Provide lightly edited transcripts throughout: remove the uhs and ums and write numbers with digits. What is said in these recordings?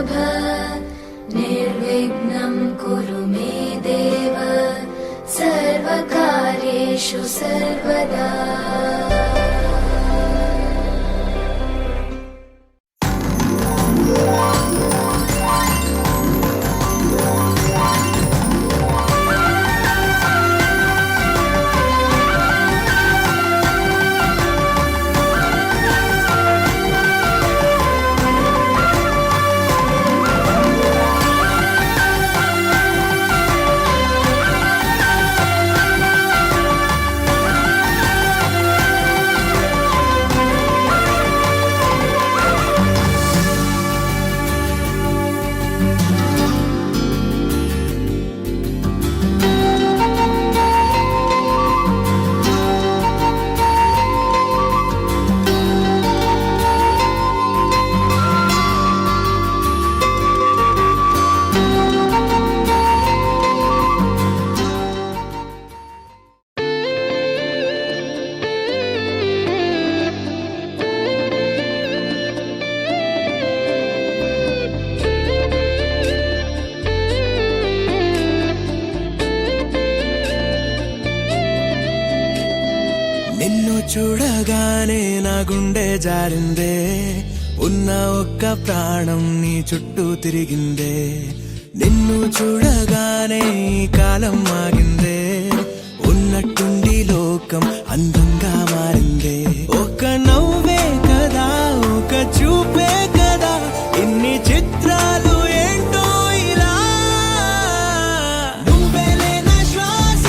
वल्लभ निर्विघ्नं कुरु मे देव सर्वकार्येषु सर्वदा। చూడగానే నా గుండె జారిందే, ఉన్న ఒక్క ప్రాణం నీ చుట్టూ తిరిగిందే. నిన్ను చూడగానే ఈ కాలం ఆగిందే, ఉన్నట్టుండి లోకం అందంగా మారిందే. ఒక నవ్వే కదా, ఒక చూపే కదా, ఇన్ని చిత్రాలు ఏంటో ఇలా. నువ్వేలే నా శ్వాస,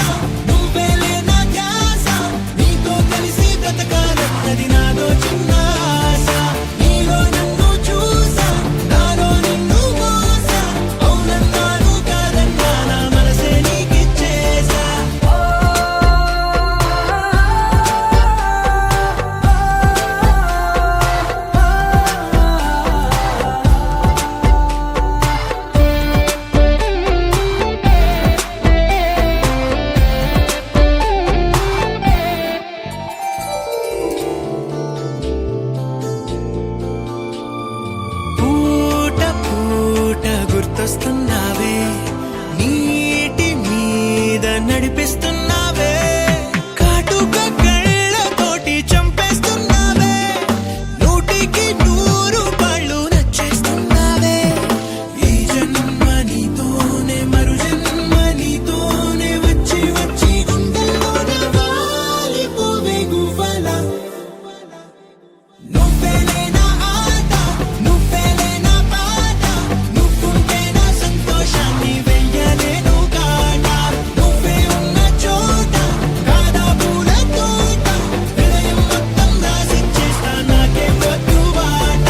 నువ్వేలే నా ధ్యాస, నీతో కలిసి బ్రతకాలన్నది నాదో చిన్న ఆశ. నీలో నన్ను చూసా, నాలో నిన్ను మోసా, అవునన్నాను కాదన్నా నా మనసే నీకిచ్చేసా. పూట పూట గుర్తొస్తున్నావే, నీటి మీద నడిపిస్తున్నావే, కాటుక కళ్ళతోటి చంపేస్తున్నావే, నూటికి 100 పళ్ళు నచ్చేస్తున్నావే. ఈ జన్మ నీతోనే, మరు జన్మ నీతోనే, వచ్చి వచ్చి గుండెల్లోన వాలిపోవే గువ్వలా. నువ్వేలే నా ఆట, నువ్వేలే నా పాట, నువ్వుంటే నా సంతోషాన్ని వెయ్యలేను కాట. నువ్వే ఉన్న చోట కాదా పూల తోట, హృదయం మొత్తం రాసిచ్చేస్తా నాకే వద్దు బాట.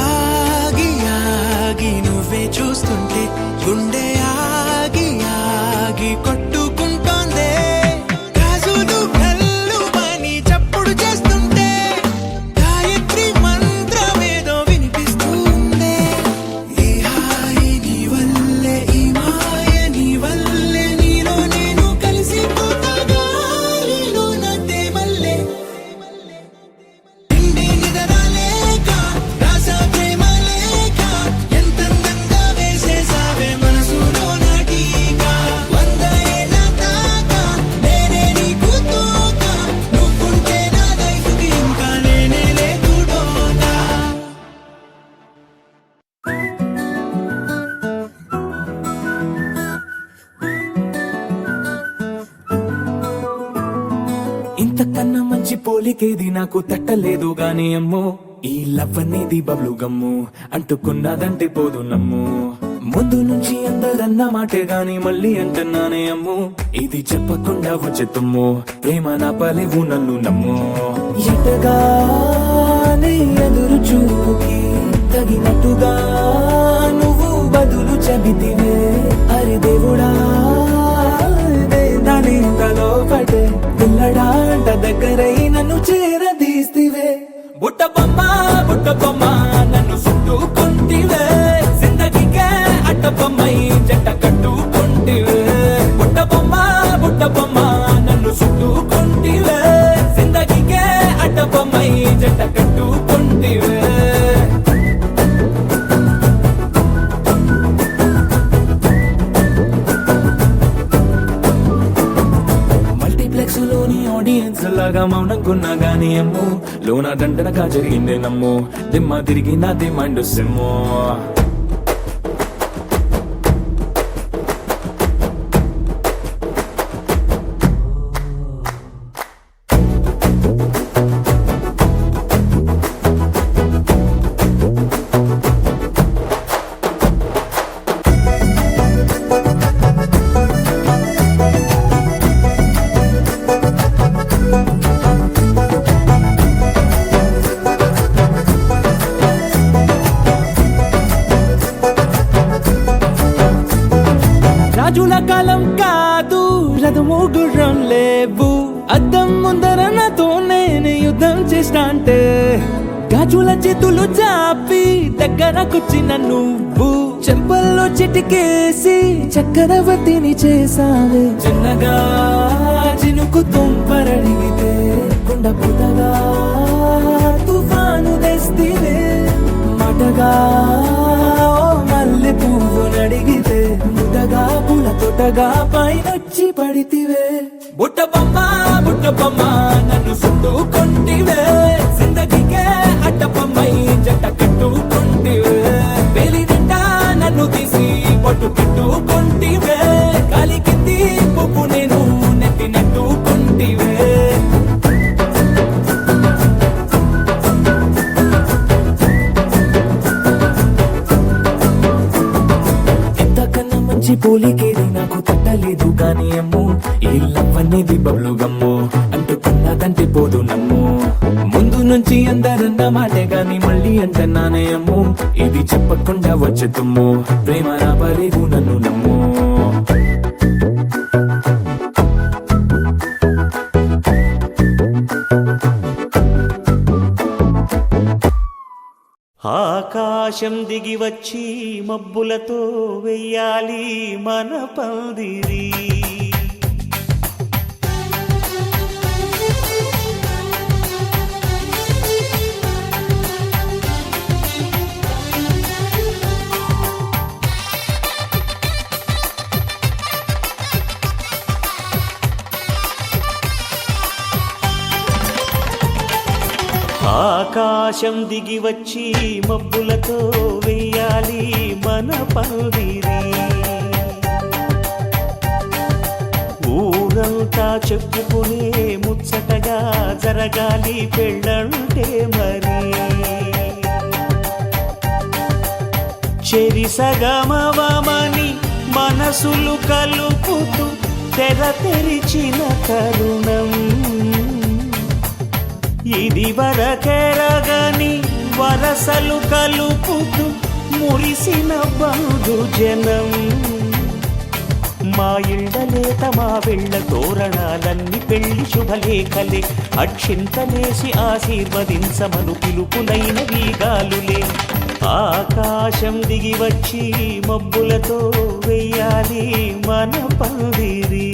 ఆగి ఆగి నువ్వే చూస్తుంటే గుండె ఆగి ఆగి కొట్టుకుంటోందే, గాజులు కళ్ళు మని చప్పుడు చేస్తుంటే గాయత్రి మంత్రమేదో వినిపిస్తుందే. ఈ హాయి నీ వల్లే, ఈ మాయ నీ వల్లే, నీలో నేను కలిసిపోతా గాలిలో నా తేమల్లే. నిండి నిదరాలేక రాస ప్రేమ లేక, ఎంతందంగా వేసేసావే మనసులో నా టీకా. 100 ఏళ్ళ దాకా నేనే నీకు తోక, నువ్వుంటే నా లైఫ్కి ఇంకా నేనే లేదు డోకా. ఇంతకన్నా మంచి పోలికేది నాకు తట్టలేదు గాని అమ్మో, ఈ లవ్ అనేది బబ్లు గమ్ము, అంటుకున్నదంటే పోదు నమ్ము. ముందు నుంచి అందరన్న మాటే గాని మళ్ళీ అంటున్నానే అమ్ము, ఇది చెప్పకుండా వచ్చే తుమ్ము, ప్రేమ నా పలేవు నన్ను నమ్ము. ఎటగానే ఎదురు చూపుకి తగినట్టుగా నువ్వు చెబితివే అరి దేవుడా దాని ఇంతలో పడే పిల్లడాంట దగ్గరై నన్ను చేరదీస్తివే బుట్ట బొమ్మ నన్ను చుట్టుకుంటివే జిందగీకే అట్ట బొమ్మై జంట కట్టుకుంటివే బుట్ట బొమ్మ నన్ను చుట్టుకుంటివే జిందగీకే అట్ట బొమ్మై జంట కట్టుకుంటివే మల్టీప్లెక్స్ లోని ఆడియన్స్ లాగా మౌనంకున్నా గానీ అమ్ము లోన దండనగా జరిగింది నమ్ము దిమ్మ తిరిగి నాది మైండ్ సిమ్ము రాజుల కాలం కాదు రథము గుర్రం లేవు అద్దం ముందర నాతో నేను యుద్ధం చేస్తా అంటే గాజుల చేతులు చాపి దగ్గరకొచ్చిన నువ్వు చెంపల్లో చిటికేసి చక్రవర్తిని చేసావే చిన్నగా చినుకు తుంపరడిగితే కుండ పుటగా తుఫాను తెస్తివే మాటగా మల్లె పువ్వు నడిగితే ముద్దగా పూల తోటగా పైనొచ్చి పడితివే బుట్ట బొమ్మ నన్ను చుట్టుకుంటివే జిందగీకే అట్ట బొమ్మై జంట కట్టుకుంటివే వేలి నిండా నన్ను తీసి పట్టు పెట్టుకుంటివే గాలి కింది పువ్వు నేను నెట్టినట్టుకుంటివే పోలికేది నాకు తట్టలేదు కానీ అమ్ము ఈ లవ్ అనేది బబ్లు గమ్ము అంటుకున్నదంటే పోదు నమ్ము ముందు నుంచి అందరన్న మాటే గాని మళ్ళీ అంటున్నానే అమ్ము ఇది చెప్పకుండా వచ్చే తుమ్ము ప్రేమ రాబలేదు నన్ను నమ్ము ఆకాశం దిగి వచ్చి మబ్బులతో వెయ్యాలి మన పందిరి ఆకాశం దిగి వచ్చి మబ్బులతో వెయ్యాలి మన పందిరి ఊరంతా చెప్పుకునే ముచ్చటగా జరగాలి పెళ్ళంటే మరి చెరిసగమవమని మనసులు కలుపుతూ తెర తెరిచిన తరుణం ఇది వరకెరగని వరసలు కలుపుతూ మురిసిన బంధు జనం మా ఇళ్ళలేత మా వెళ్ళ తోరణాలన్నీ పెళ్లి శుభలేఖలే అక్షింతలేసి ఆశీర్వదించమను పిలుపులైన వీగాలులే ఆకాశం దిగి వచ్చి మబ్బులతో వెయ్యాలి మన పందిరి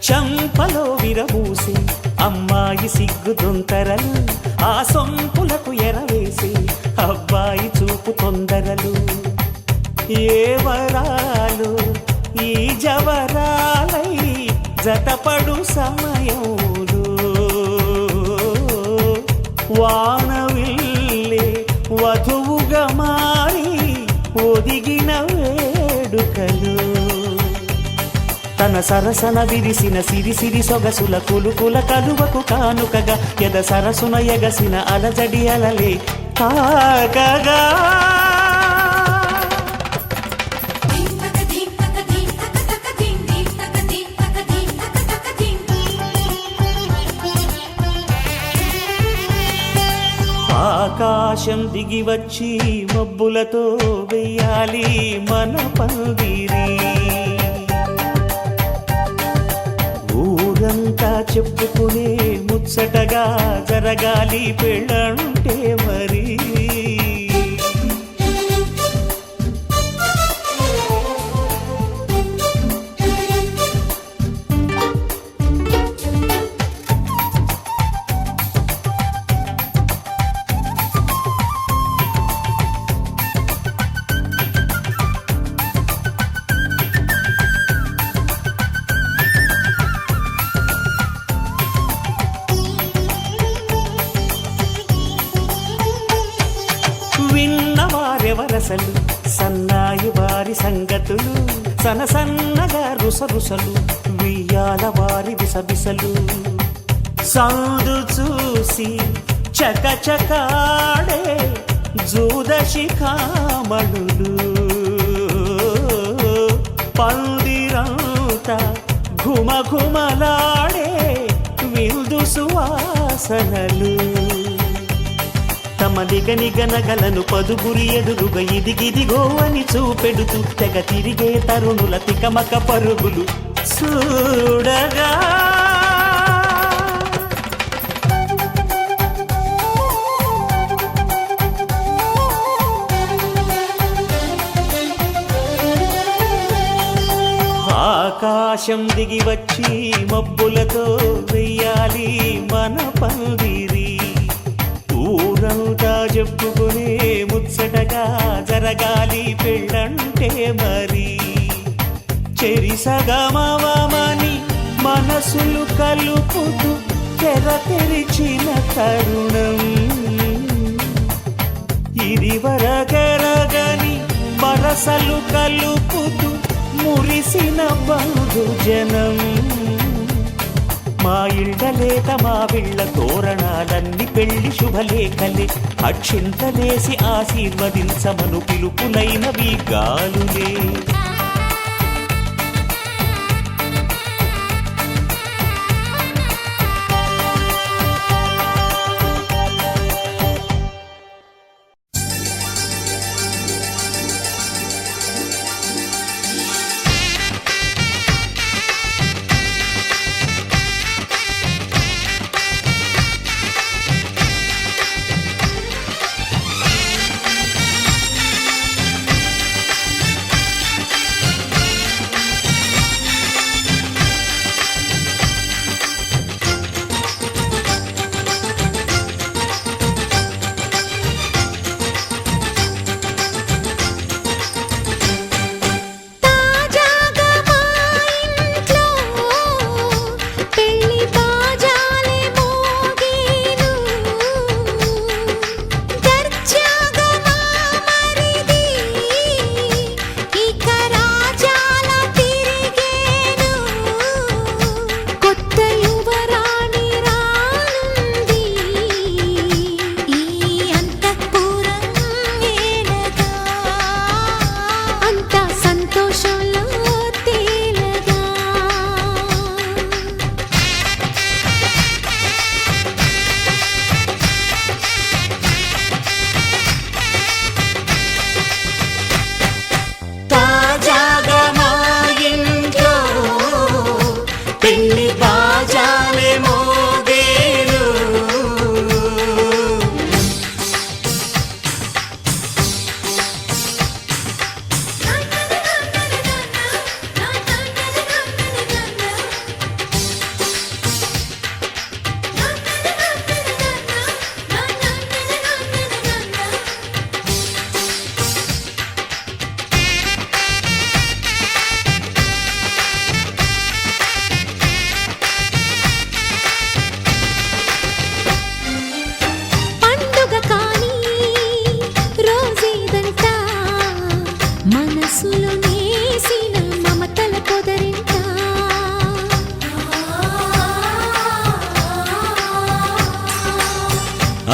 చంపలో విరబూసి అమ్మాయి సిగ్గుదొంతరలు ఆ సొంపులకు ఎరవేసి అబ్బాయి చూపు తొందరలు ఏ వరాలు ఈ జవరాలై జతపడు సమయంలో వానవిల్లే వధువుగా మారి ఒదిగిన వేడుకలు తన సరసన విరిసిన సిరిసిరి సొగసుల కులుకుల కలువకు కానుకగా ఎద సరసున ఎగసిన అలజడి అలలే తాకగా ఆకాశం దిగి వచ్చి మబ్బులతో వెయ్యాలి మన పందిరి ఊరంతా చెప్పుకునే ముచ్చటగా జరగాలి పెళ్ళంటే మరి విన్నవారెవరసలు సన్నాయి వారి సంగతులు సనసన్నగా రుసరుసలు వియ్యాల వారి విసబిసలు సౌదు చూసి చకచకాడే జూదశిఖామణులు పందిరంతా ఘుమఘుమలాడే విందు సువాసనలు తమ నిగనిగనగలను పదుగురి ఎదురుగా ఇదిగిదిగో అని చూపెడుతూ తెగ తిరిగే తరుణుల తికమక పరుగులు చూడగా ఆకాశం దిగి వచ్చి మబ్బులతో వెయ్యాలి మన పందిరి ఊరంతా చెప్పుకునే ముచ్చటగా జరగాలి పెళ్ళంటే మరి చెరిసగమవమని మనసులు కలుపుతూ తెర తెరిచిన తరుణం ఇది వరగరగని వరసలు కలుపుతూ మురిసిన బంధుజనం మా ఇళ్ళలేక మా విళ్ళ తోరణాలన్నీ పెళ్లి శుభలేఖలే అక్షింతలేసి ఆశీర్వదించమను పిలుపులైనవి గాలులే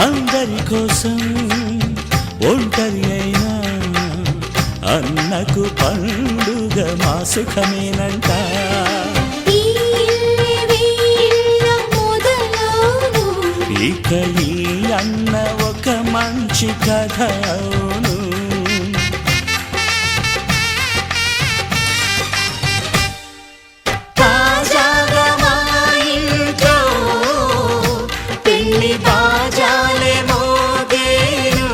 అందరి కోసం ఒంటరి అయినా అన్నకు పండుగ మా సుఖమేనంట. ఇక ఈ అన్న ఒక మంచి కథ అవును. తాజాగా మా ఇంట్లో పెళ్లి బాజాలే మోగేను.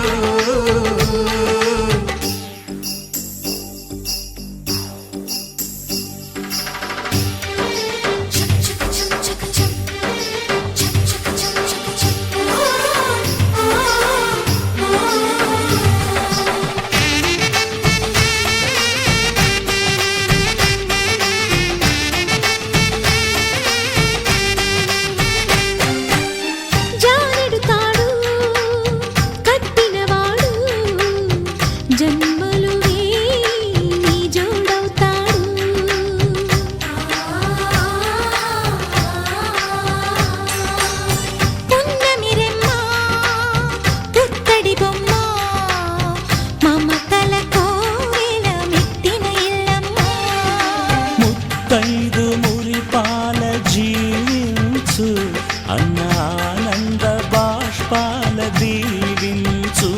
జన్మలు నీ జోడవుతాడు. పున్నమిరెమ్మ పుత్తడి బొమ్మ మమతల కోవెల మెట్టిన ఇల్లమ్మ. ముత్తైదు మురిపాల జీవించు అన్న ఆనంద బాష్పాల దీవించు.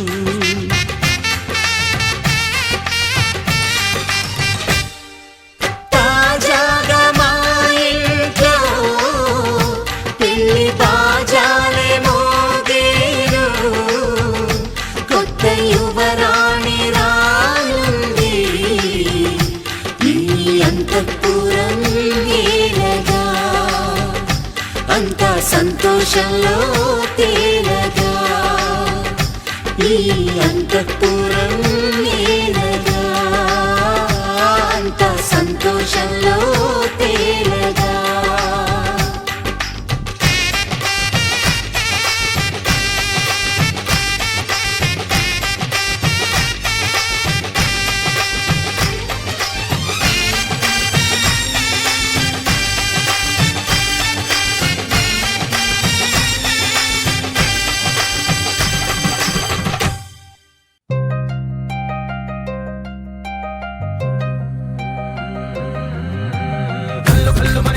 యువరాణి రానుంది ఈ అంతఃపురం ఏలగా, అంతా సంతోషంలో తేలగా. ఈ అంతఃపురం ఏలగా, అంతా సంతోషంలో తేలగా.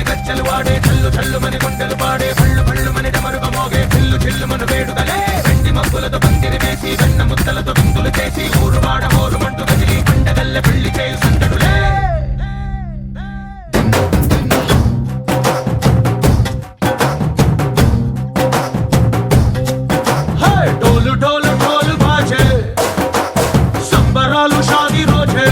గజ్జలు వాడే చల్లు చల్లు మని గుండెలు పాడే పళ్ళు పళ్ళు మని డమరుగ మోగే చిల్లు చిల్లు మన వేడుదలే. వెండి మబ్బులతో పందిరి వేసి వెన్న ముద్దలతో విందులు చేసి ఊరు వాడ హోరు మంటు కదిలి పండగల్లె పెళ్లి చేయు సందడులే. డోలు డోలు ఢోలు బాజే సంబరాలు షాదీ రోజే.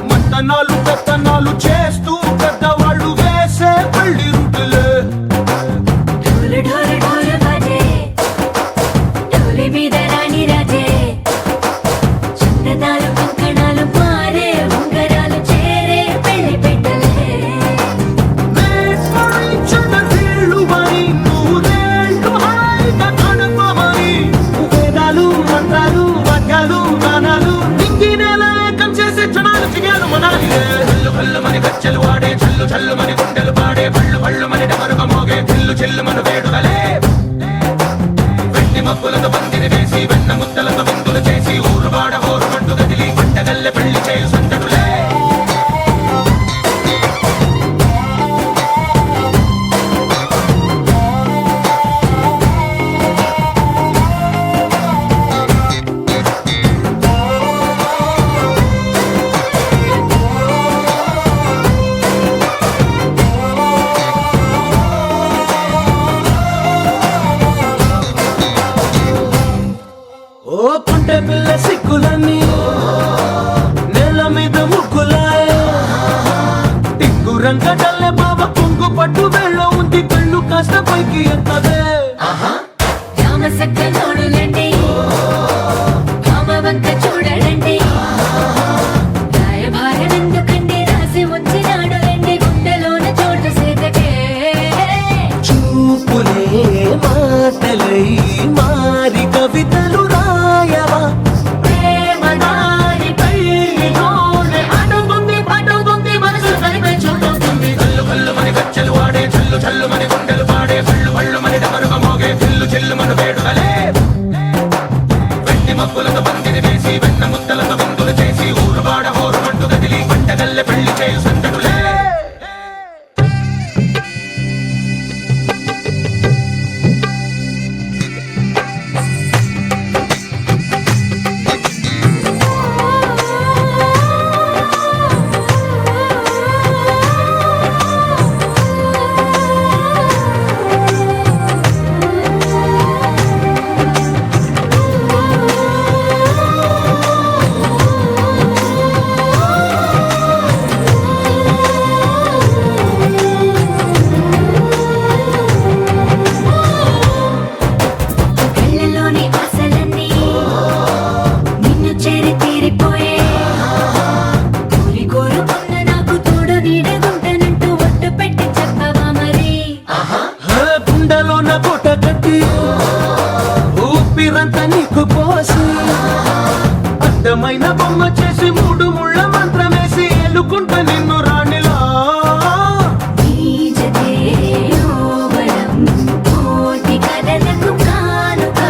మంతనాలు పెత్తనాలు చేస్తూ పెద్దవాళ్ళు వేసే పెళ్లి రుటులే. ఢోలు ఢోలు ఢోలు బాజే ఢోలి మీద రాణి రాజే. చందనాలు కంకణాలు మారే ఉంగరాలు చేరే పెళ్లి పెట్టలే. వేదాలు మంత్రాలు వాక్యాలు గానాలు ఇంగినేలా ఏకం చేసే క్షణాలు చిగాలు మనాలి. చల్లు చల్లు మని గజ్జలు వాడే చల్లు చల్లు మని గుండెలు పాడే పళ్ళు పళ్ళు మని డమరుగ మోగే చిల్లు చిల్లు మన వేడుదలే. వెండి మబ్బులతో పందిరి వేసి వెన్న ముద్దలతో విందులు చేసి ఊరు వాడ హోరు మంటు కదిలి పండగల్లె పెళ్లి చేయు సందడులే. ఓ కుంటె పిల్ల సిక్కులన్నీ నేల మీద ముగ్గులాయ. టింగు రంగడల్లె బాబ కుంగు పట్టు వెళ్ళ ఉంది కళ్ళు కాస్త పైకి ఎత్తదే. రామసక్క నోడులండి రామవంక చూడడండి. రాయభారం ఎందుకండి రాసి ఉంచినాడు రండి గుండెలోన చోటు సేతకే. చూపులే మాటలై మారి కవితలు రాయవా. ప్రేమ దారి పెళ్లిలోనే అడుగుంది పడుగుంది మనసు కలిపే చూడుతుంది. కల్లు కల్లు మని గజ్జలు వాడే చల్లు చల్లు మని గుండెలు పాడే పళ్ళు పళ్ళు మని డమరుగ మోగే చిల్లు చిల్లు మన వేడుదలే. పంటగల్లె పెళ్లి చేయు సందడులే కళ్ళలోని ఆశలన్నీ నిన్ను చేరి తీరిపోయే కోరి కోరుకున్న నాకు తోడు నీడగుంటానంటూ ఒట్టు పెట్టి చెప్పవా మరి గుండెలోన పూట కట్టి ఊపిరంతా నీకు పోసి అడ్డమైన బొమ్మ చేసి మూడు ముళ్ళ మంత్రమేసి ఎలుకుంటా నిన్ను రాణిలా కోటి కథలకు కానుక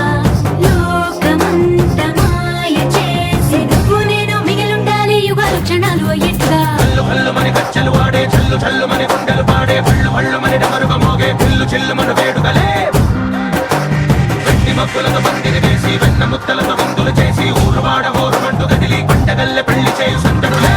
లోకమంత మాయ చేసి నువ్వు నేను మిగిలుండాలి యుగాలు క్షణాలు ఎట్లా కళ్ళు కళ్ళు మని కచ్చలు వాడే చల్లు చల్లు మని గుండెలు పాడే పళ్ళు పళ్ళు మని డమరుగ మోగే పిల్లు చిల్లు మన వేడుకలే వెట్టి మక్కులతో పందిరి వేసి వెన్న ముత్తలతో ముందులు చేసి ఊరు వాడ ఊరు మంటు కదిలి పంటగల్లె పెళ్లి చేయు సందడులే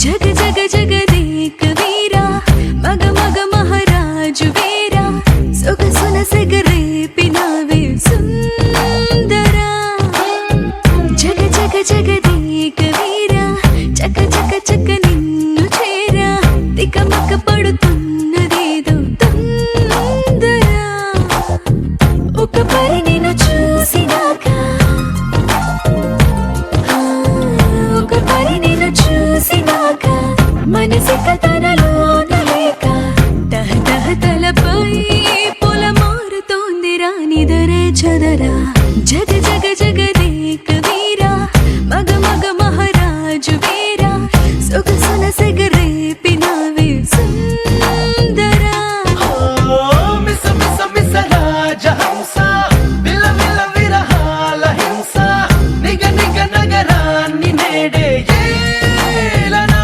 జగ జగ జగదేక వీరా మగ మగ మహారాజు వీరా సొగసున సెగరేపినావే సుందరా జగ జగ జగదేక వీరా చక చక చక నిన్ను చేరా తికమక పడుతున్నదేదో తొందరా ఒక పరి నిన్ను చూసినాక ఒక పరి నిన్ను చూసినాక మనసిక తనలోన లేక తహ తహ తలపై పొల మారుతోంది రానిదరే చదరా జగ జగ జగదేక వీరా మగ మగ మహారాజు వీరా సొగసున సెగరేపినావే సుందరా మిస మిస మిస రాజహంస విల విల విరహాల హింస నిగ నిగ నగరాన్ని నేడే ఏలనా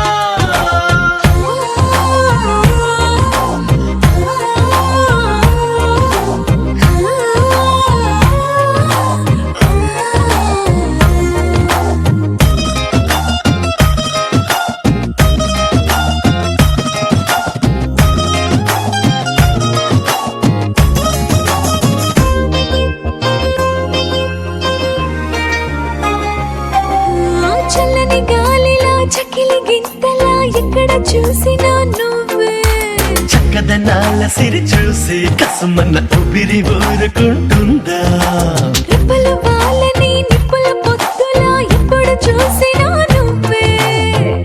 చల్లని గాలిలా చకిలి గింతలా ఎక్కడ చూసినా నువ్వే చక్కదనాల సిరి చూసి కసుమన్న ఊపిరి ఊరుకుంటుందా రెప్పల వాళ్ళని నిప్పుల పొత్తులా ఎప్పుడు చూసినా నువ్వే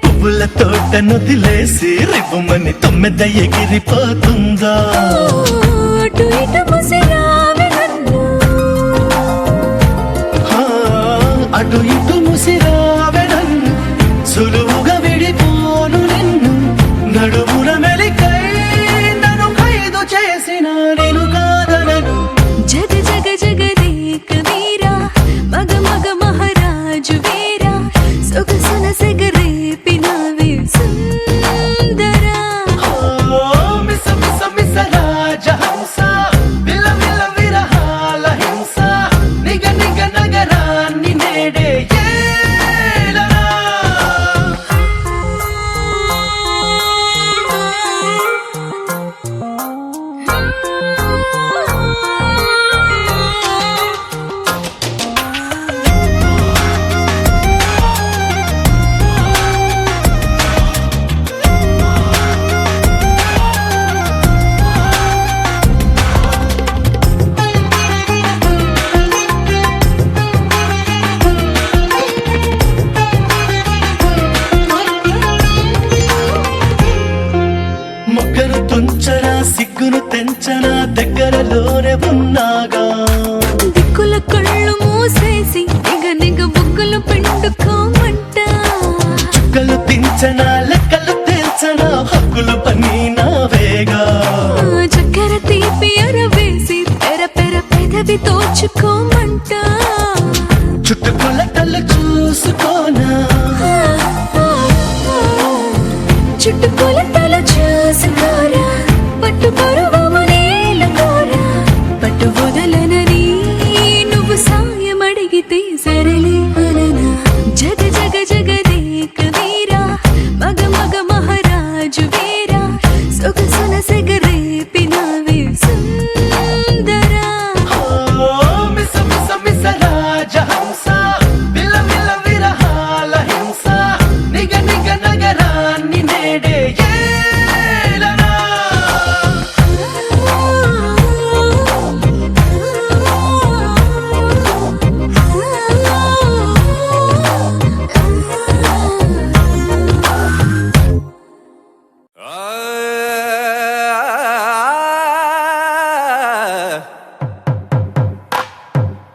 పువ్వుల తోట నొదిలేసి రివ్వుమని తొమ్మెద ఎగిరిపోతుందా అటు ఇటు ముసిరావే నన్ను అటు ఇటు ముసిరావెడన్ సులువుగా విడిపోను నిన్ను నడుముల మెలికై నన్ను ఖైదు చేసిన నేను కాదనను జగ జగ జగదేక వీరా మగ మగ మహారాజు వీరా సొగసున సెగరేపినావే సుందరా మిస మిస మిస రాజహంస ఉన్నాగా. దిక్కుల కళ్ళు మూసేసి నిగ బుగ్గలు పిండుకోమంట. చుక్కలు దించనా లెక్కలు తెల్చనా హక్కులు పని నావేగా. చక్కెర తీపి అరవేసి పెర పెదవి తోచుకోమంట. చుట్టుకొలతలు చూసుకోనా. చుట్టుకొలతలు చూసుకోరా. పట్టు పరువము నేలకోరా. పట్టు వదలనని నువ్వు సాయం అడిగితే సరళి అననా. జగ జగ జగదేక వీరా మగ మగ మహారాజు వీరా. సొగసున సెగరేపినావే సుందరా. మిస మిస మిస రాజహంస విల విల విరహాల హింస. నిగ నిగ నగరాన్ని నేడే ఏలనా.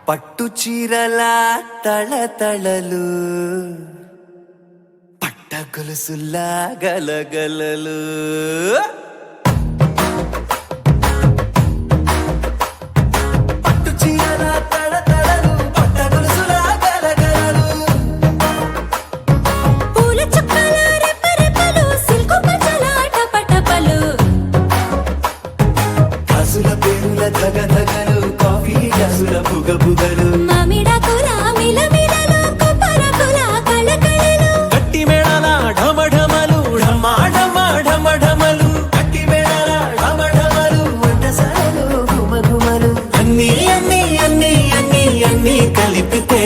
పట్టు చీరల తళతళలు పట్ట గొలుసుల్లా గలగలలు. పట్టు చీరల తళతళలు పట్ట గొలుసుల్లా గలగలలు. పూల చుక్కల రెపరెపలు సిల్కు పచ్చల టపటపలు. గాజుల పేరుల ధగధగలు కాఫీ గ్లాసుల బుగబుగలు. మామిడాకుల మిలమిలలు కొబ్బరకుల కళకళలు. గట్టి మేళాల ఢమఢమలు ఢమాఢమలు గట్టి మేళాల ఢమఢమలు వంటసాలలు గుమగుమలు. అన్నీ అన్నీ అన్నీ అన్నీ అన్నీ కలిపితే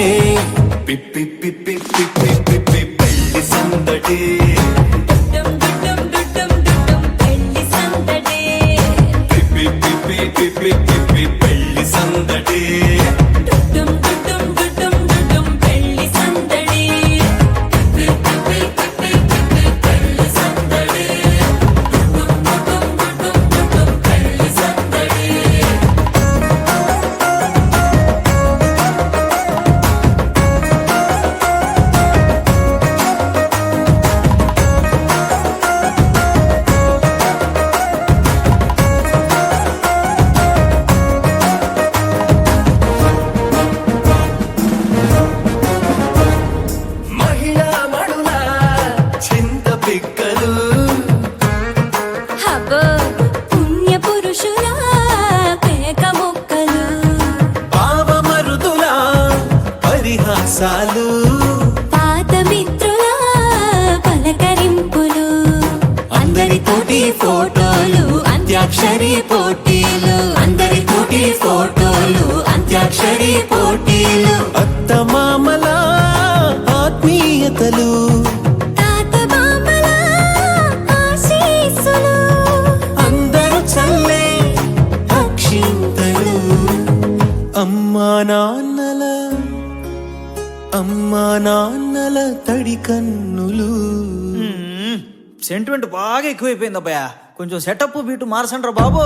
పిప్పి పిప్పి పిప్పి పిప్పి పెళ్లి సందడి. డుడ్డుం డుడ్డుం డుడ్డుం డుడ్డుం పెళ్లి సందడి. పిప్పి పిప్పి పిప్పి పిప్పి పెళ్లి సందడి. డుడ్డుం డుడ్డుం డుడ్డుం డుడ్డుం పెళ్లి సందడి. పిప్పి పిప్పి పిప్పి పెళ్లి సందడి. డుడ్డుం డుడ్డుం డుడ్డుం డుడ్డుం పెళ్లి సందడి. మహిళా మణుల చింత పిక్కలు. హబ్బో పుణ్య పురుషుల పేక ముక్కలు. పావమరుదుల పరిహాసాలు. పాత మిత్రుల పలకరింపులు. అందరితోటి ఫోటోలు అంత్యాక్షరి పోటీలు. అందరితోటి ఫోటోలు అంత్యాక్షరి పోటీలు. అత్తమామల ఆత్మీయతలు. తాత బామ్మల ఆశీస్సులు. అందరూ చల్లే అక్షింతలు. అమ్మా నాన్నల తడి కన్నులు. సెంటిమెంట్ బాగా ఎక్కువైపోయింది అబ్బాయ. కొంచెం సెటప్ బీటు మార్చండ్రా బాబు.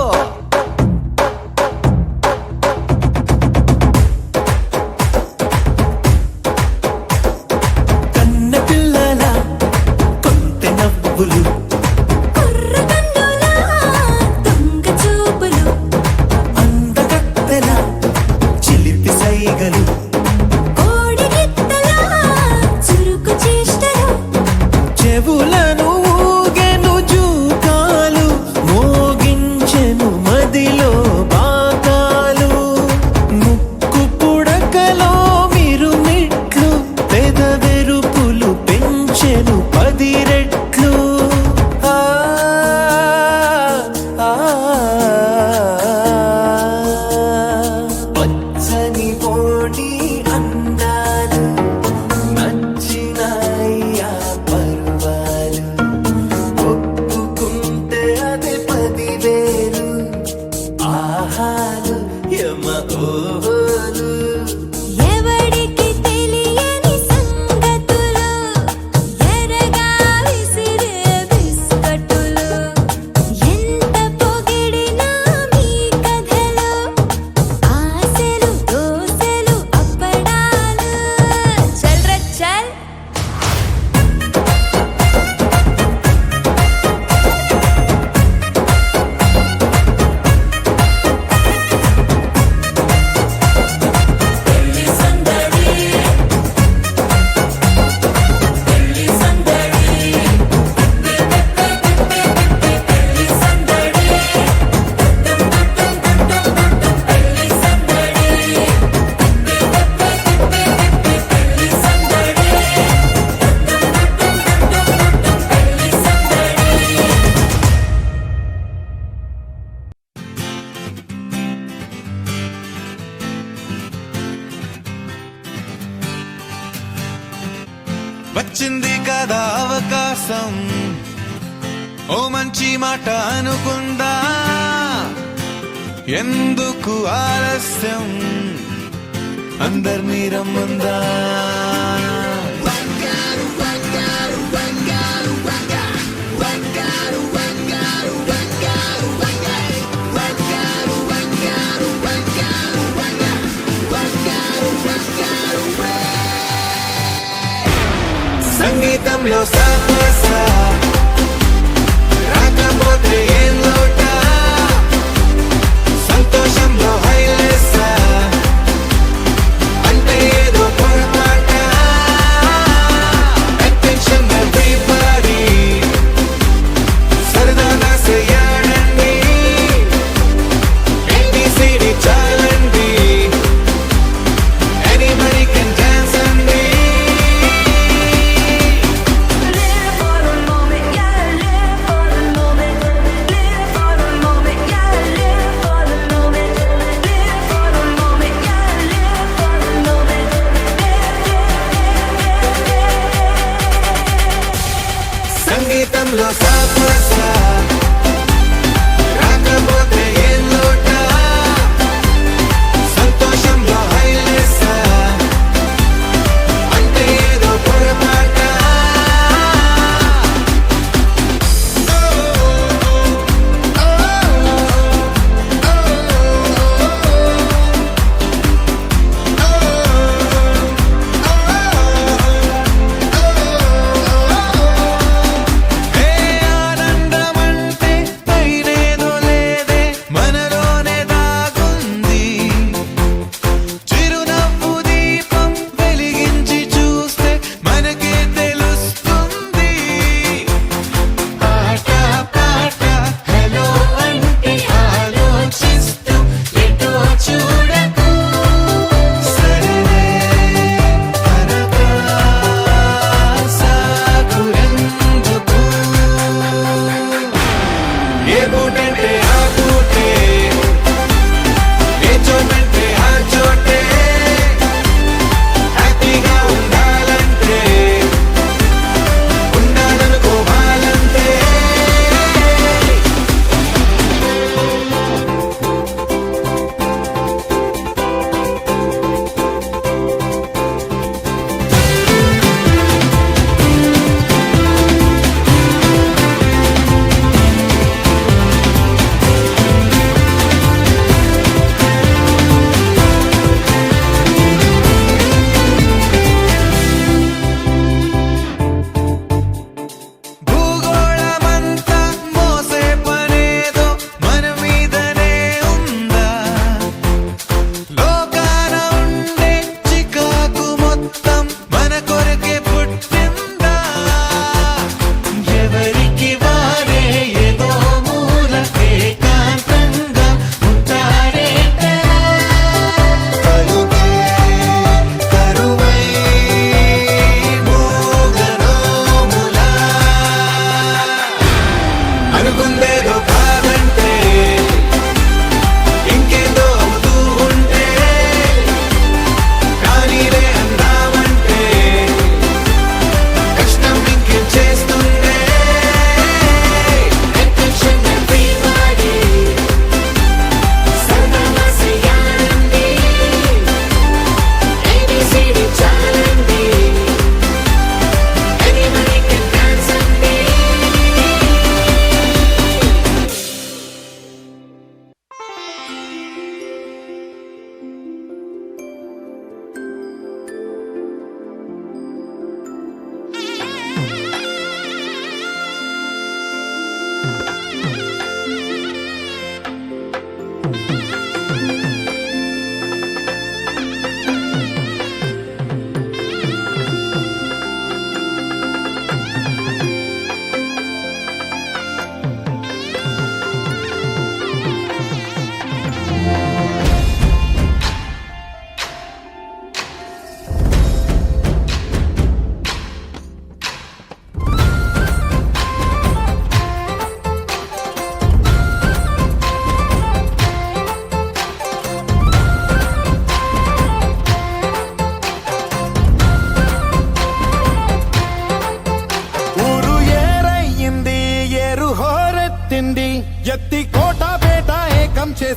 కన్న పిల్లల కొంత నవ్వులు. కుర్ర కన్నుల దొంగ చూపులు. అందగత్తెల చిలిపి సైగలు. కోడి గిత్తల చురుకు చేష్టలు. చెవులను ఊగెను జూకాలు. మోగించెను మదిలో బాకాలు. ముక్కు పుడకలో మిరుమిట్లు. పెదవెరుపులు పెంచెను 10 రెట్లు. ఆ ఆ పచ్చని పోటీ అందాలు నచ్చినాయ్యా పర్వాలు. ఒప్పుకుంటే అది 10,000 ఆహాలు యమ ఓలు. ఎవడికి తెలియని సంగతులు. ఎరగా విసిరే బిస్కట్టులు. ఎంత పొగిడినా మీ కథలు వచ్చింది కదా అవకాశం, ఓ మంచి మాట అనుకుందా, ఎందుకు ఆలస్యం, అందర్నీ రమ్మందా. సంగీతంలో సమస్య రాకపోతే ఏం లోట, సంతోషంలో హైలెస్స అంటే ఏదో పొరపాట. అటెన్షన్ ఎవ్రీబడీ సరదాగా చేయాలండి, ABCD చాలండి, ఎనీబడీ కెన్ డాన్స్ అండి. రే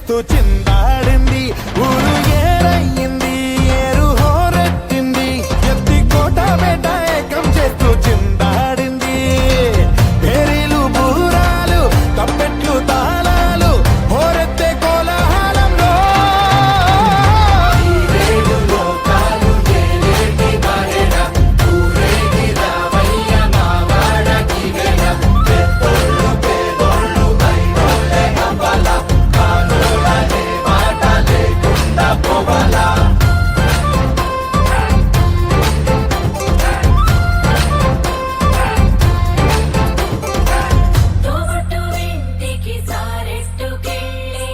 చేస్తూ చిందాడింది ఊరు ఏరయ్యింది ఏరు హోరెట్టింది ఎత్తి కోట బేట ఏకం చేస్తూ చిందాడింది పేరీలు బూరాలు తప్పెట్లు తాళాలు హోరెత్తే కోలాహలంలో తోబుట్టు ఇంటికి సారెట్టుకెళ్ళి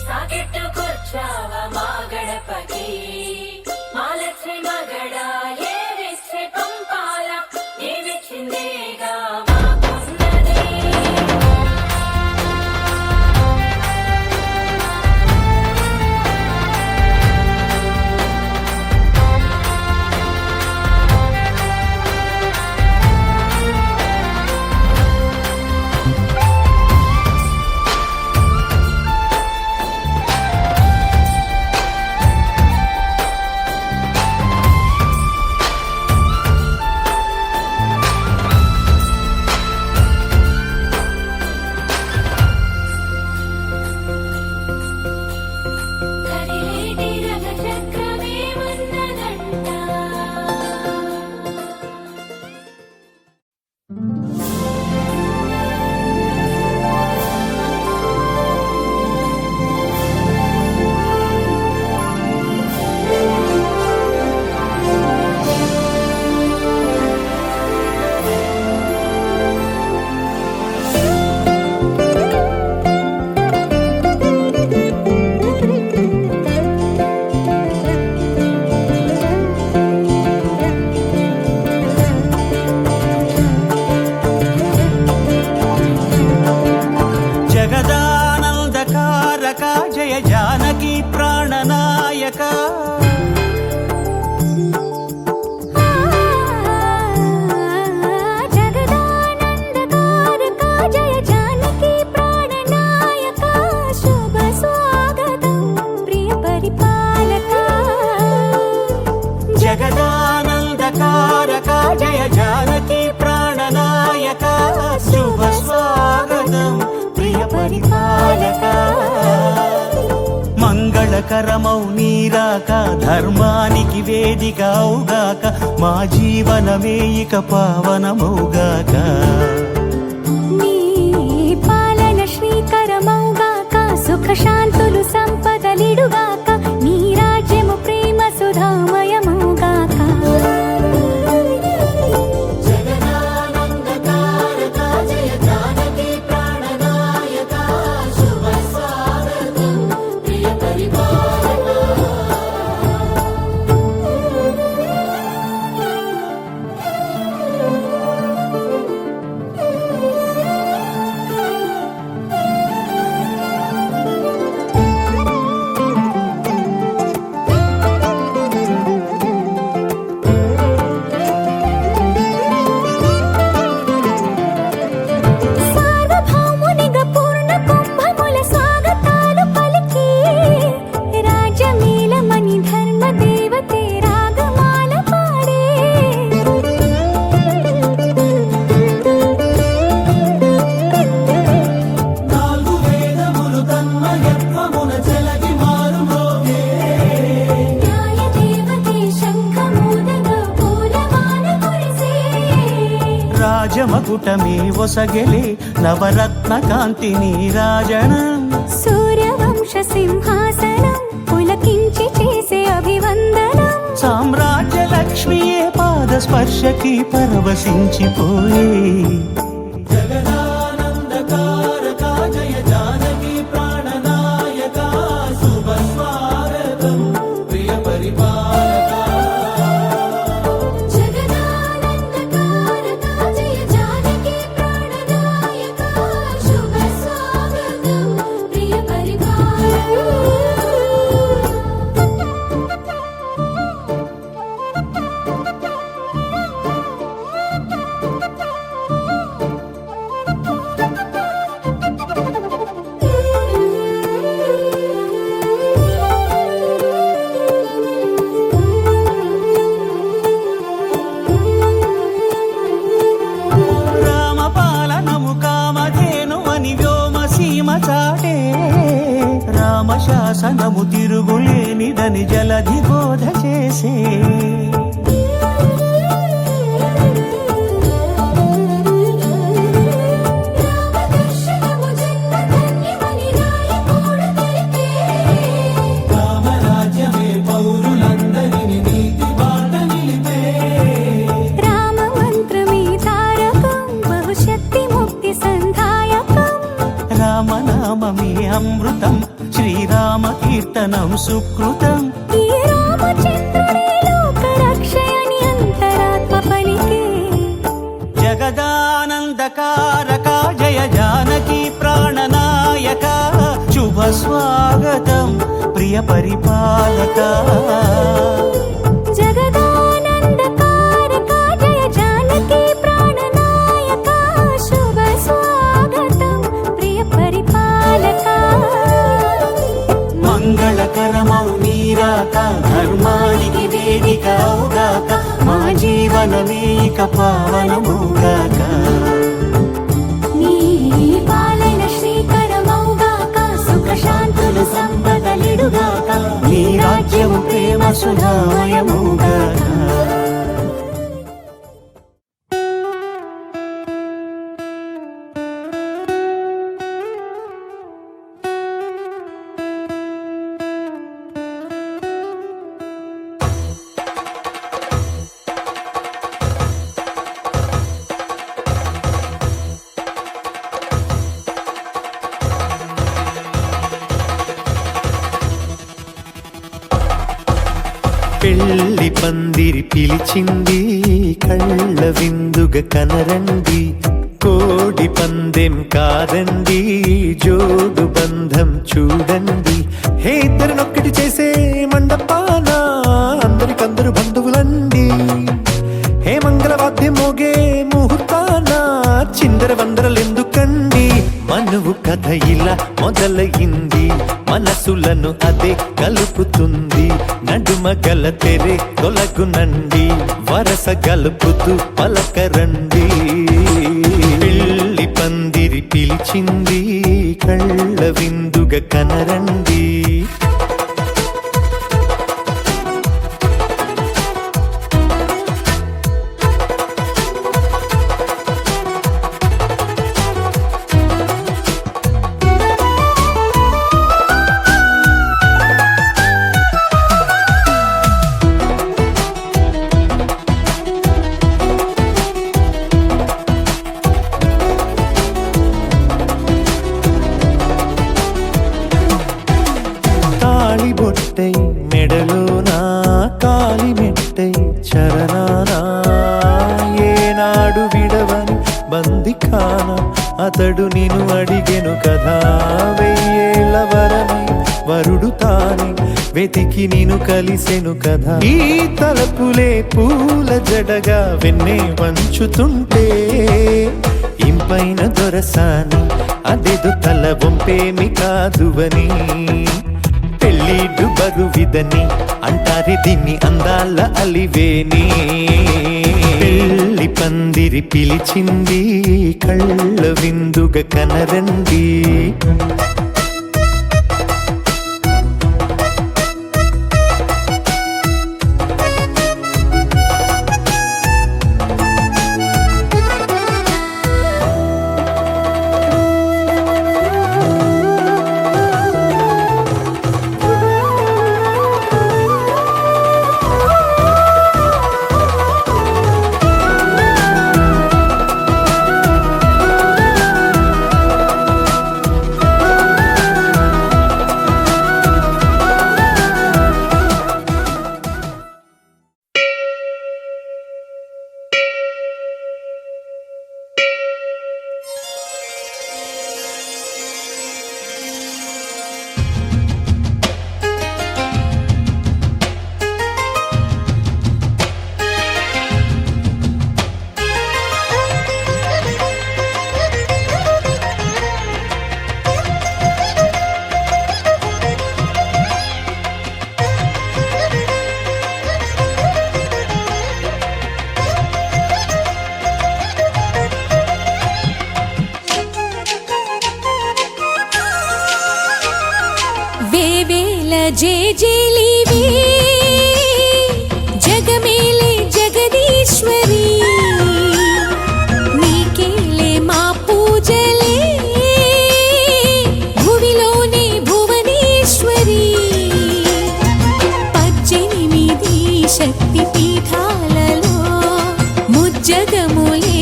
సాకెట్టుకొచ్చావా మా గడపకి మా లక్ష్మి మగడ ఏమిచ్చే పంపాల ఏమిచ్చిందేగా మాకున్నది కదిలేటి రథ చక్రమేమన్నదంట జగదానందకారక జయ జానకి ప్రాణనాయక జగదానందకారక జయ జానకి ప్రాణనాయక శుభ స్వాగతం ప్రియ పరిపాలక జగదానందకారక జయ జానకి ప్రాణనాయక శుభ స్వాగతం ప్రియ పరిపాలక మంగళకరమౌ నీరాక ధర్మానికి వేదిక అవుగాక మా జీవనమే ఇక పావనమౌగాక నీ పాలన శ్రీకరమౌగాక సుఖ శాంతులు సంపదలిడుగాక నీ రాజ్యము ప్రేమ సుధామయమౌగాక సార్వభౌమునిగా పూర్ణ కుంభముల స్వాగతాలు పలికి రాజమేళమణి ధర్మ దేవతే రాగమాల పాడే న్యాయ దేవతే శంఖమూదగా పూలమాల కురిసే రాజమకుటమే ఒసగెలే నవరత్న కాంతి నీరాజనం సూర్యవంశ సింహాసనం పులకించి చేసే అభివందనం సామ్రాజ్య లక్ష్మియే పాద స్పర్శకి పరవశించిపోయే జగదానందకారక జయ జానకి ప్రాణనాయక శుభ స్వాగతం ప్రియ పరిపాలక తిరుగులేనిదని జలధి బోధ చేసే రామదర్శనము జన్మధన్యమని రాయకూడ తెలిపే రామరాజ్యమే పౌరులందరినీ నీతి బాట నిలిపే రామ మంత్రమే తారకం బహుశక్తి ముక్తి సంధాయకం రామనామమే అమృతం శ్రీరామ కీర్తనం సుకృతం ఈ రామచంద్రుడే లోక రక్షయని అంతరాత్మ పలికే జగదానందకారక జయ జానకి ప్రాణనాయక శుభ స్వాగతం ప్రియ పరిపాలక జగదానందకారక జయ జానకి ప్రాణనాయక శుభ స్వాగతం ప్రియ పరిపాలక మంగళకరమౌ నీరాక ధర్మానికి వేదిక అవుగాక మా జీవనమే ఇక పావనముగాక నీ పాలన శ్రీకరమౌగాక సుఖ శాంతులు సంపదలిడుగాక నీ రాజ్యము ప్రేమ సుధామయముగాక పెళ్లి పందిరి పిలిచింది కళ్ళ విందుగ కనరండి కోడి పందెం కాదండి జోడు బంధం చూడండి హే ఇద్దరినొక్కటి చేసే మండపాన అందరికందరు బంధువులండి హే మంగళవాద్యం మోగే ముహూర్తాన చిందర వందరలెందుకండి మనువు కథ ఇలా మొదలయింది మనసులను అదే కలుపుతుంది నడుమ గల తెరే తొలగునండి వరస గలుపుతూ పలకరండి పెళ్లి పందిరి పిలిచింది కళ్ళ విందుగ కనరండి బొట్టై మెడలోనా కాలి మెట్టై చరణానా ఏనాడు విడవని బందిఖాన అతడు నిన్ను అడిగెను కదా వెయ్యేళ్ళ వరమై వరుడు తానే వెతికి నిన్ను కలిసెను కదా ఈ తలపులే పూల జడగా వెన్నే వంచుతుంటే ఇంపైన దొరసాని అదేదో తల వంపేమి కాదువని పెళ్ళిడు బరువిదని అంటారే దీన్ని అందాల అలివేని పెళ్లి పందిరి పిలిచింది కళ్ళ విందుగ కనరండి జేజేలివే జగమేలే జగదీశ్వరి నీకేలే మా పూజలే భువిలోనే భువనేశ్వరి 18 శక్తి పీఠాలలో ముజ్జగములే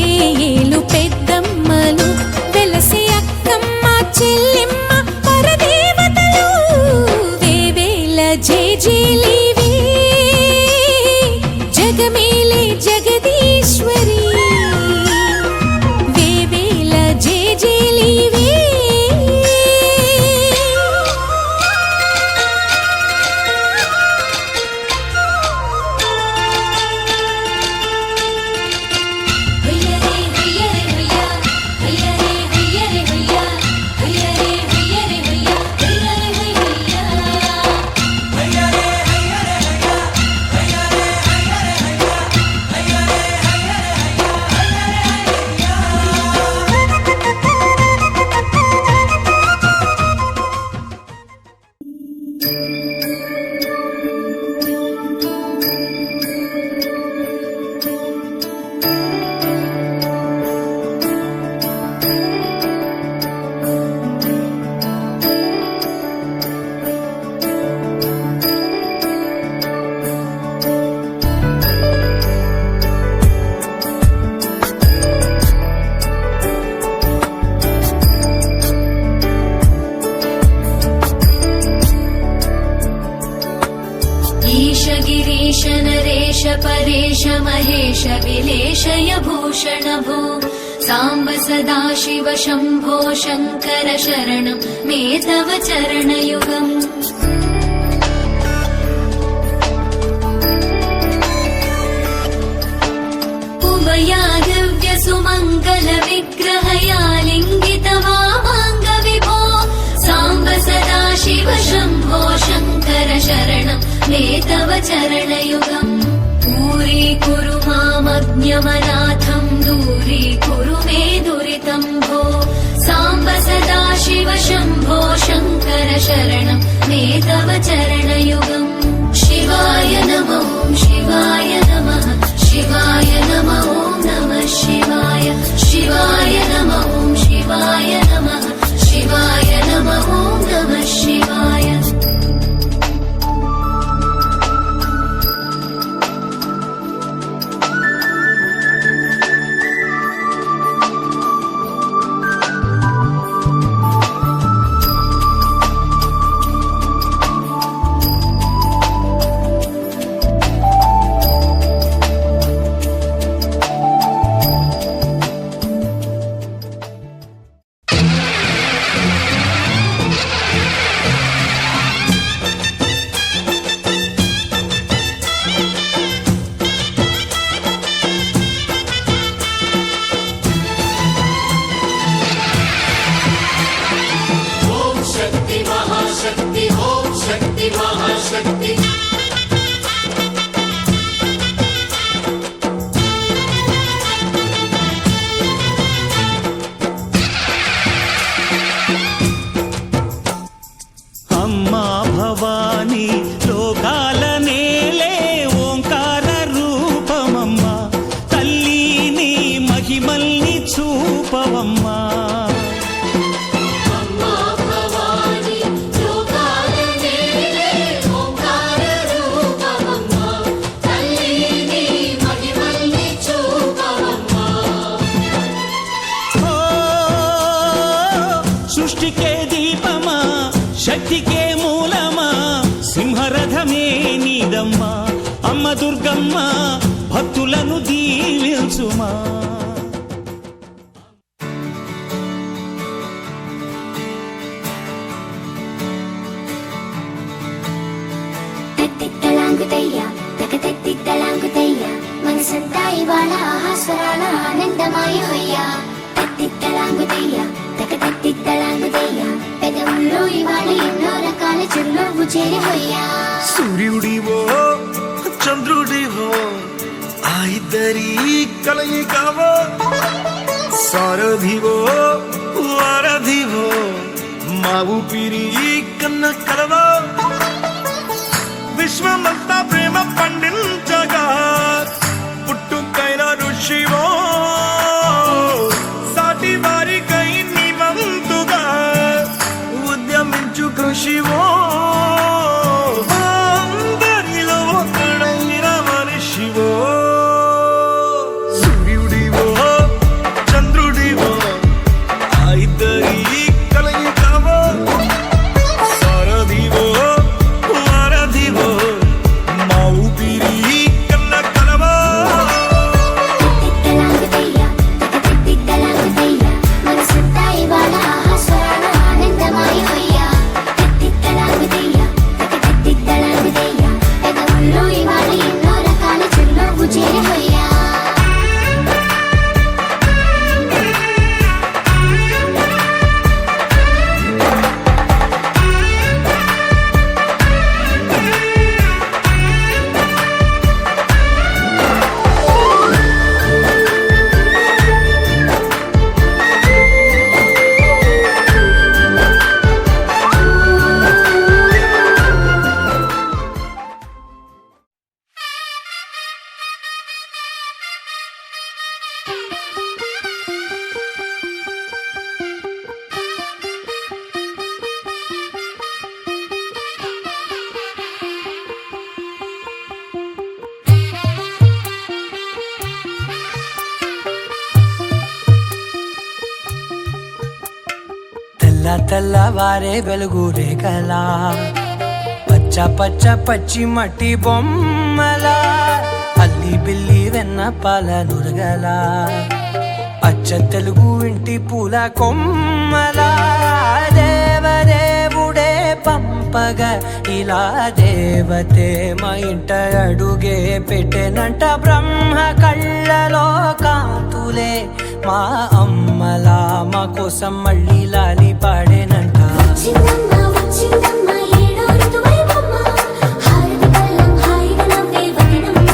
ఏలు పెద్దమ్మలు వెలసే అక్కమ్మ చెల్లెమ్మ పరదేవతలు వేవేల జేజేలివే జగమేలే జగదీశ్వరి వేవేల జేజేలివే హయ్యరే హయ్యరే హయ్యా హయ్యరే హయ్యరే హయ్యా హయ్యరే హయ్యరే హయ్యా హయ్యరే హయ్యా ईश गिरीश नरेश परेश महेश विलेशय भूषण भो साम्ब सदा शिव शम्भो शङ्कर शरणं मे तव चरणयुगम् उमया दिव्य सुमङ्गल विग्रहया लिङ्गित वामाङ्ग विभो साम्ब सदा शिव शम्भो शङ्कर शरणं मे तव चरणयुगम् दूरीकुरु मामज्ञमनाथं दूरीकुरु मे दुरितं भो साम्ब सदा शिव शम्भो शङ्कर शरणं मे तव चरणयुगम् शिवाय नमो शिवाय नमः शिवाय नमो नमः शिवाय शिवाय नमो शिवाय नमः शिवाय नमो नमः शिवाय అమ్మా భవానీ లోకాల నేలే ఓంకార రూపమమ్మా తల్లి నీ మహిమల్ని చూపవమ్మా ఓ, సృష్టికే దీపమా శక్తికే మూలమా సింహరథమే నీదమ్మా అమ్మ దుర్గమ్మ భక్తులను దీవించుమా తత్తిత్తలాంగుతయ్య తకతత్తిత్తలాంగుతయ్య మనసంతా ఇవాళ ఆహాస్వరాల ఆనందమాయ హొయ్యా తత్తిత్తలాంగుతయ్య తకతత్తిత్తలాంగుతయ్య పెదవుల్లో ఇవాళ ఎన్నో రకాల చిరునవ్వు చేరి హొయ్యా సూర్యుడివో చంద్రుడివో ఆ ఇద్దరి కలయికవో సారథివో వారధివో మా ఊపిరి కన్న కలవో తెల్లవారే వెలుగు రేఖలా పచ్చ పచ్చ పచ్చి మట్టి బొమ్మలా అల్లి బిల్లి వెన్న పాల నురగలా అచ్చ తెలుగు ఇంటి పూల కొమ్మలా దేవదేవుడే పంపగా ఇలా దేవతే మా ఇంట అడుగే పెట్టెనంట బ్రహ్మ కళ్ళలో కాంతులే మా అమ్మలా మా కోసం మళ్ళీ లాలి పాడేనంట వచ్చిందమ్మ వచ్చిందమ్మ ఏడో ఋతువైవమ్మ హారతి పళ్ళం హాయిగా నవ్వే వదినమ్మ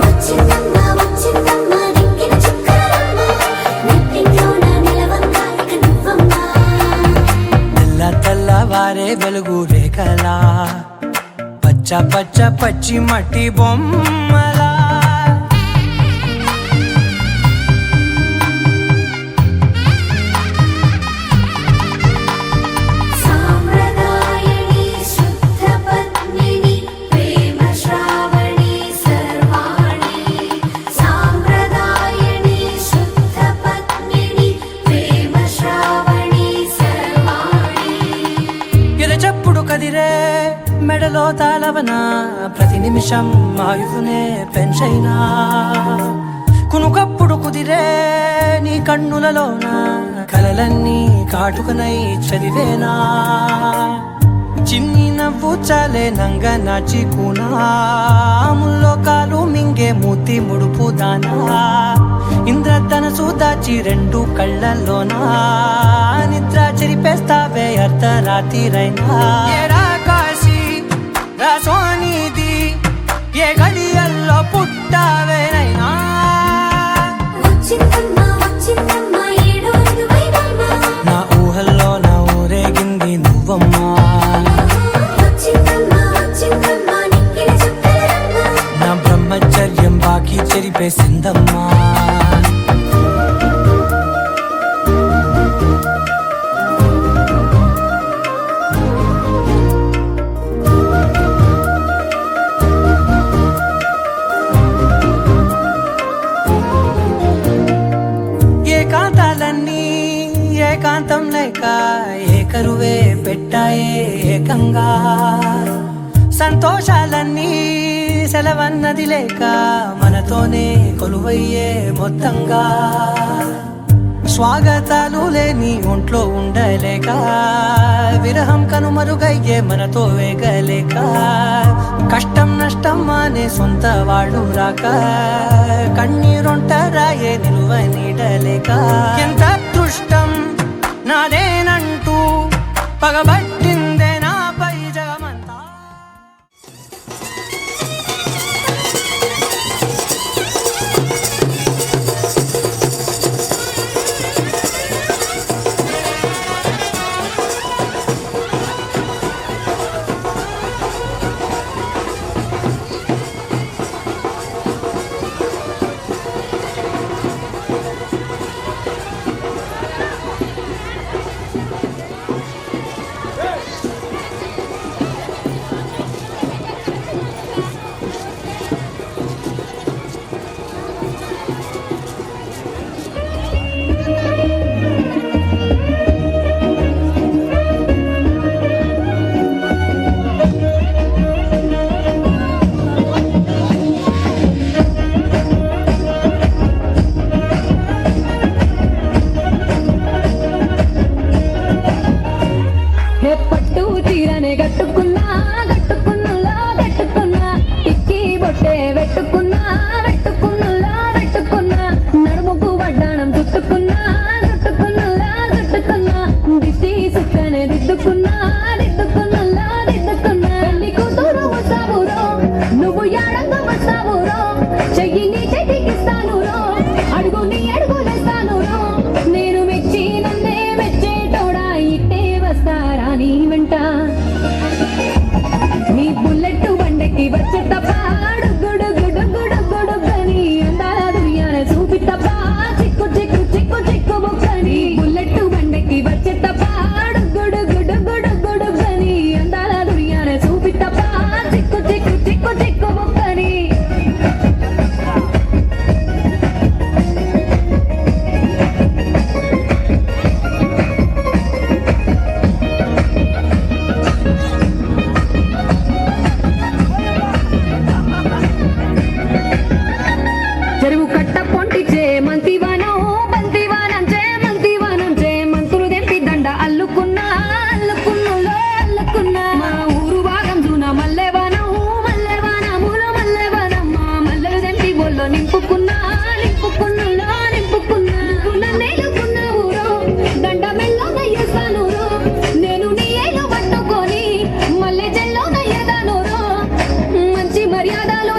వచ్చిందమ్మ వచ్చిందమ్మ దిక్కిన చుక్కలమ్మ నెట్టింట్లోన నిలవంక ఇక నువ్వమ్మ తెల్లవారే వెలుగు రేఖలా పచ్చ పచ్చ పచ్చి మట్టి బొమ్మలా సాంప్రదాయని శుద్ధ పద్మిని ప్రేమ శ్రావణి సర్వాణి సాంప్రదాయని శుద్ధ పద్మిని ప్రేమ శ్రావణి సర్వాణి ఎరచప్పుడు కదిరే మెడలో తాళవన ప్రతి నిమిషం ఆయుధునే పెంచైనా కునుకప్పుడు కుదిరే నీ కన్నులలోన కలలన్నీ కాటుకనై చదివేనా చిన్ని నవ్వు చాలే నంగ నాచి కూనాముల్లో కాలు మింగే మూతి ముడుపు దానా ఇంద్రధనసు దాచి రెండు కళ్ళల్లోనా నిద్ర చెరిపేస్తావే అర్ధరాత్రిరైనా ఏరా కాశీ రా సోనిది ఏ గడియల్లో పుట్టావేనైనా వచ్చిందమ్మ వచ్చిందమ్మ ఏడో ఋతువైవమ్మ నా ఊహల్లో నా ఊరేగింది నువ్వమ్మా వచ్చిందమ్మ వచ్చిందమ్మ నిక్కిన చుక్కలమ్మ నా బ్రహ్మచర్యం బాకీ చెరిపేసిందమ్మా ఏకాంతాలన్నీ ఏకాంతం లేక ఏకరువే పెట్టాయే ఏకంగా సంతోషాలన్నీ సెలవన్నది లేక మనతోనే కొలువయ్యే మొత్తంగా స్వాగతాలు లేని ఒంట్లో ఉండలేక విరహం కనుమరుగయ్యే మనతో వేగలేక కష్టం నష్టం అనే సొంత వాళ్ళు రాక కన్నీరొంటరాయే నిలువ నీడలేక ఎంత దృష్టం నాదేనంటూ పగబట్టిందే నాపై జగమంతా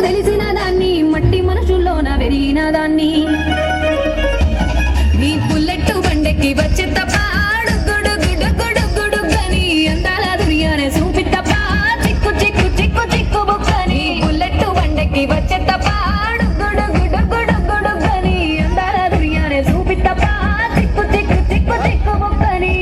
తెలిసిన దాన్ని మట్టి మనుషుల్లోన పెరిగిన దాన్ని నీ బుల్లెట్ బండెక్కి వచ్చే తప్ప గుడుగుడుగుడుగుడుగుడుగని అందాల దునియానే చూపి తప్ప చిక్కు చిక్కు చిక్కు చిక్కు బుక్కని బుల్లెట్ బండెక్కి వచ్చే తప్ప గుడుగుడుగుడుగుడుగని అందాల దునియానే చూపి తప్ప చిక్కు చిక్కు చిక్కు చిక్కు బుక్కని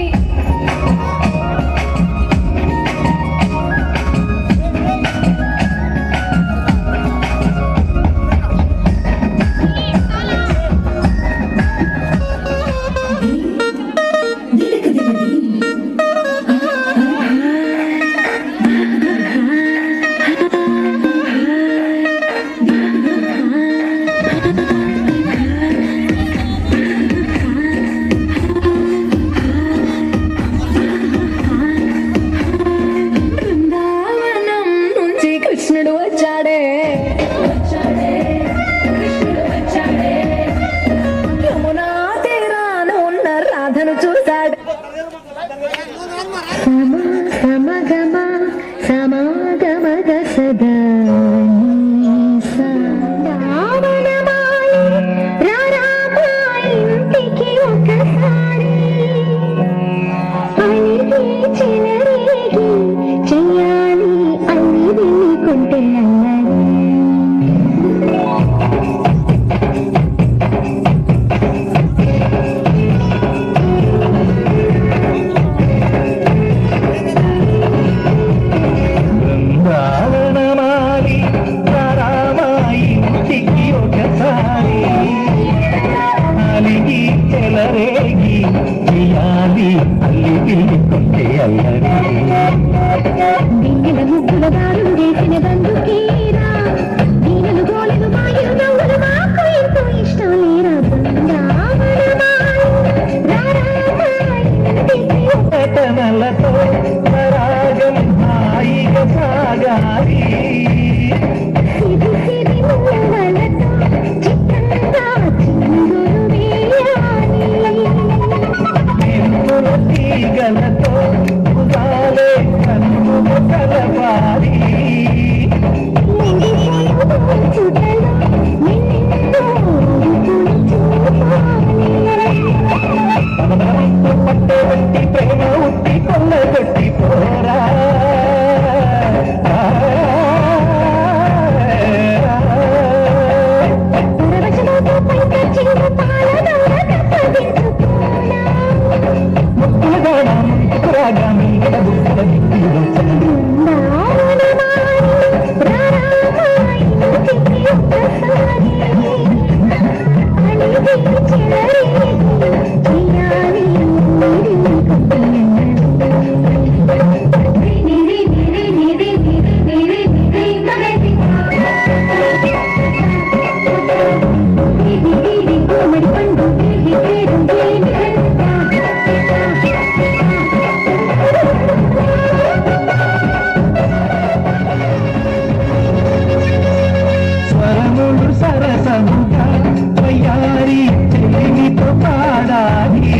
బృందావనం నుంచి కృష్ణుడు వచ్చాడే యమునా తీరాన ఉన్న రాధను చూశాడు సమగమ సమాగమగ సదా ఇంటికి ఒకసారి చెలరేగి చెయ్యాలి అన్ని వినుకుంటే అన్నది బృందావనమాలి రామాయి ఇంటికి ఒకసారి అలిగి చెలరేగి చేయాలి అల్లి పిల్లికొంటే అల్లరి దింగిల ముగ్గుల దారులు చేసిన బంధుకీరా దీనలు గోలెలు మాయలు నవ్వులు మాకు ఎంతో ఇష్టం లేరా పటనలతో పరాగం హాయిగా సాగాలి నిన్నుల తీగలతో ఉగాలే కన్నులు కలవాలి పట్టే బట్టి ప్రేమ ఉట్టి కొల్ల కొట్టి పోరా ముక్కులుగా ముక్కురాగా మీద బుక్కుల దిక్కులు స్వరములు సరసముగా తయారీ చెలిమితో పాడాలి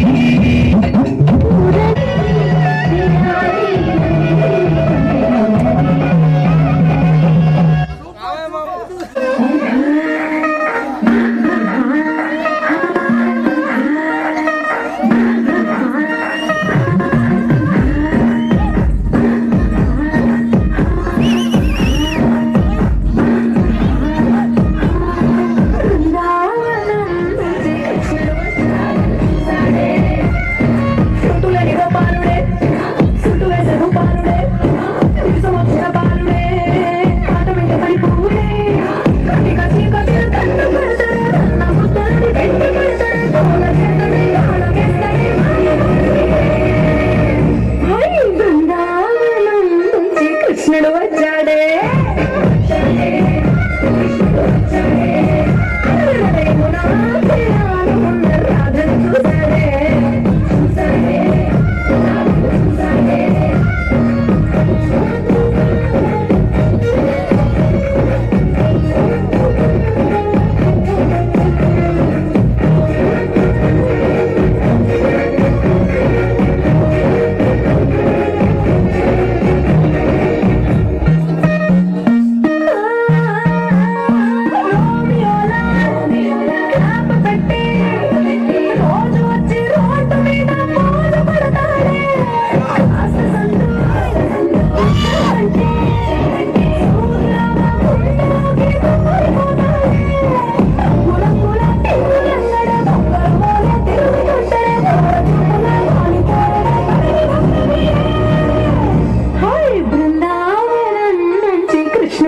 కృష్ణుడు వచ్చాడే రాధను చూశాడే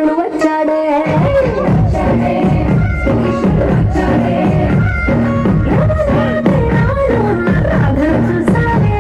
కృష్ణుడు వచ్చాడే రాధను చూసాడే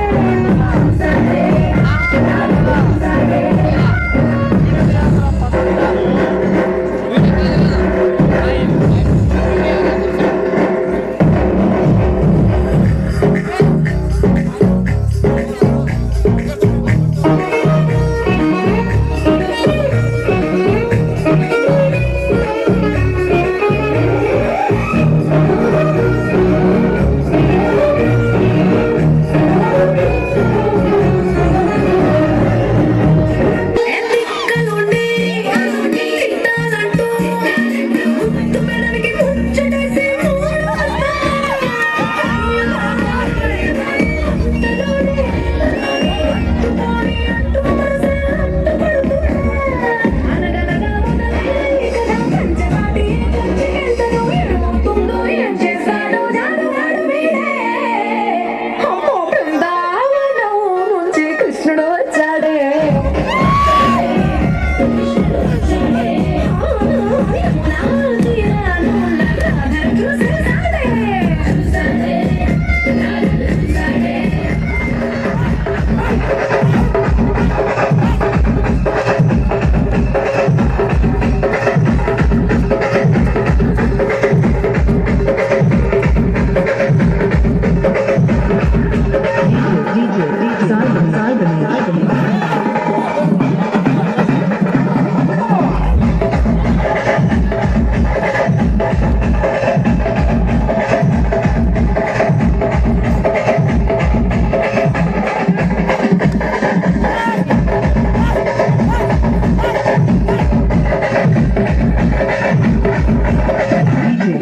కృష్ణుడు వచ్చాడే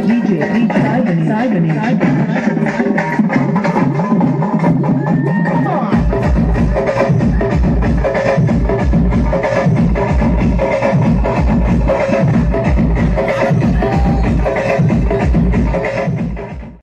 DJ, Saibani.